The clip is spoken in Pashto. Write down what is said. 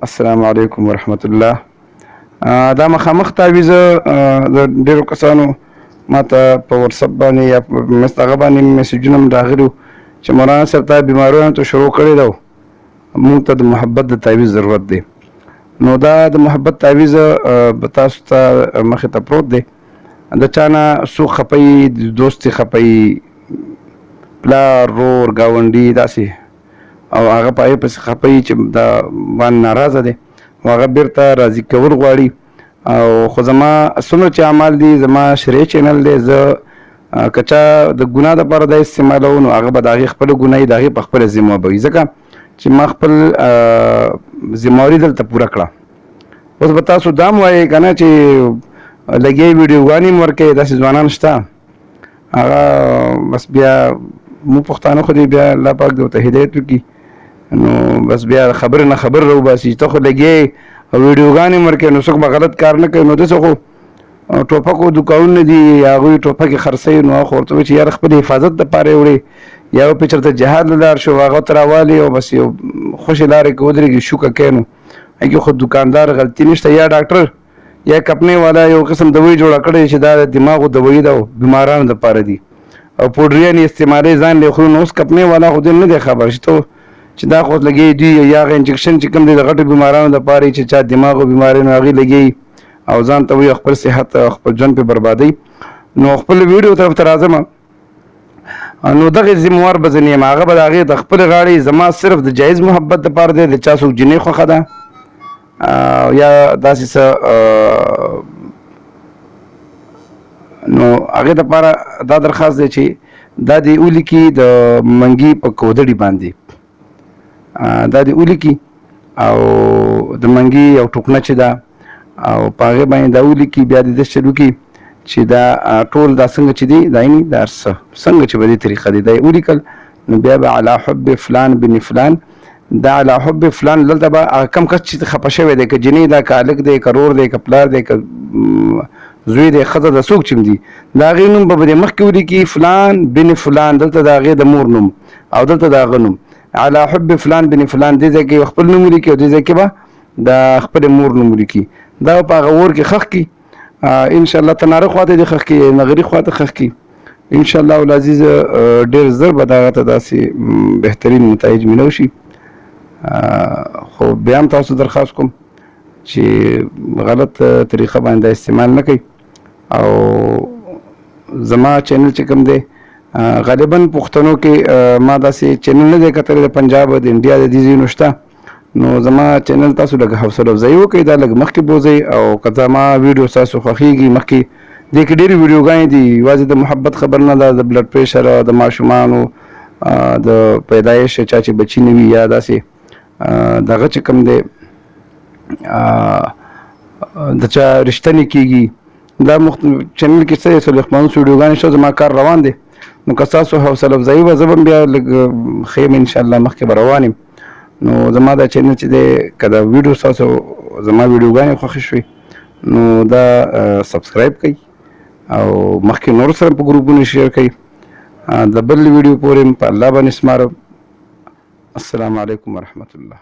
السلام علیکم ورحمت الله. دا مخامخ تعویض د ډیرو کسانو ماته په واتساپ باندې یا په هغه باندې میسجونه هم راغلي چې مولانا صاحب تا بیماریانو ته شروع کړی ده، موږ ته د محبت د تعویض ضرورت دی. نو دا د محبت تعویض به تاسو ته مخې ته پروت دی. د چا نه څوک خپوي، دوست یې خپوي، پلار، رور، ګاونډي داسې، او هغه په هغې پسې خپوي چې دا باندې ناراضه دی او هغه بیرته راضي کول غواړي. او خو زما څومره چې اعمال دي، زما شرعي چینل دی، زه که چا د ګناه دپاره دا استعمالوو نو هغه به د هغې خپله ګناه وي، د هغې په خپله ذمه به وي، ځکه چې ما خپل ذمهواري دلته پوره کړه. اوس به تاسو دا هم وایئ که نه چې لګیا ویډیوګانې هم ورکوي، داسې ځوانان شته. هغه بس بیا مو پښتانه خو دې بیا الله پاک دې ورته هدایت وکړي، نو بس بیا خبرې نه خبر راوباسي چې ته خو لګیا او ویډیوګانې هم ورکوي، نو څوک به غلط کار نه کوي. نو داسې خو ټوپکو دوکانونه دي، هغوی ټوپکې خرڅوي، نو هغه خو ورته وایي چې یاره خپل حفاظت دپاره یې وړې، یا به پې چېرته جهاد له لاړ شو، هغه ته راوالي او بس یو خوشې لارې کې ودرېږي، شوکه کوي. نو هغې خو دوکاندار غلطي نشته، یا ډاکټر یا کپنۍ والا یو قسم دوایي جوړه کړې چې دا د دماغو دوایي ده او بیمارانو دپاره دي، او پوډریان یې استعمالوي ځان له خوري. نو اوس کپنۍ والا خو دې نه دی خبر چې دا خو لګوي دوی، یا هغه انجکشن چې کوم دی د غټو بیمارانو دپاره چې چا دماغ او بیمارۍ نو هغې لګوي او ځان ته وایي خپل صحت او خپل ژوند پې بربادوي. نو خپل ویډیو طرف ته راځم، نو دغې ذموار به ځینې یم، هغه به د هغې د خپلې غاړې زما صرف د جایز محبت دپاره دی، د چا څوک جنۍ خوښه ده یا داسې څه، نو هغې دپاره دا درخواست دی چې دا دې ولیکي د منګي په کودړي باندې، دا دې ولیکي او د منګي یو ټوکنه چې ده او په هغې باندې دا ولیکي، بیا دې داسې چل وکړي چې دا ټول دا څنګه چې دي دا یعنې دا هر څه څنګه چې به دې طریقه دی دا یې ولیکل. نو بیا به علی حب فلان بن فلان، دا علی حب فلان دلته به کم کس چې خفه شوی دی، که جنۍ ده، که هلک دی، که رور دی، که پلار دی، که زوی دی، ښځه ده، څوک چې دي، د هغې نوم به دې مخکې ولیکي فلان بن فلان، دلته د هغې د مور نوم او دلته د هغه نوم علی حب فلان بن فلان، دې ځای کې خپل نوم ولیکي او دې ځای کې به د خپلې مور نوم ولیکي. دا په هغه اور کې ښخ کړي، انشاءالله تناره خواته دې ښخ کړي، نغري خواته ښخ کړي، انشاءالله العزیز ډېر زر به د هغه ته داسې بهترین نتایج میلاو شي. خو بیا هم تاسو درخواست کوم چې غلط طریقه باندې دا استعمال نه کوي. او زما چینل چې کوم دی غالبا پښتنو کې ما داسې چینل نه دی کتلی، د پنجاب د انډیا د دې ځایونو شته. نو زما چینل تاسو لږ حوصله افزایي وکړئ، دا لږ مخکې بوځئ، او که زما ویډیو ستاسو خوښېږي مخکې دې کې ډېرې ویډیوګانې دي، یوازې د محبت خبر نه ده، د بلډ پریشر، د ماشومانو د پیدایش چا چې بچي نه وي، یا داسې دغه چې کوم دی د چا رشته نه کېږي، دا چینل کې څه 450 ویډیوګانې شته، زما کار روان دی. نو که ستاسو حوصله افزایي وه زه به بیا لږ ښه یم انشاءالله، مخکې به روان یم. نو زما دا چینل چې دی که دا ویډیو ستاسو زما ویډیوګانې خوښې شوې نو دا سبسکرایب کړئ او مخکې نور سره په ګروپونو شیر کړئ. د بل ویډیو پورې په الله باندې سپارم. السلام علیکم ورحمت الله.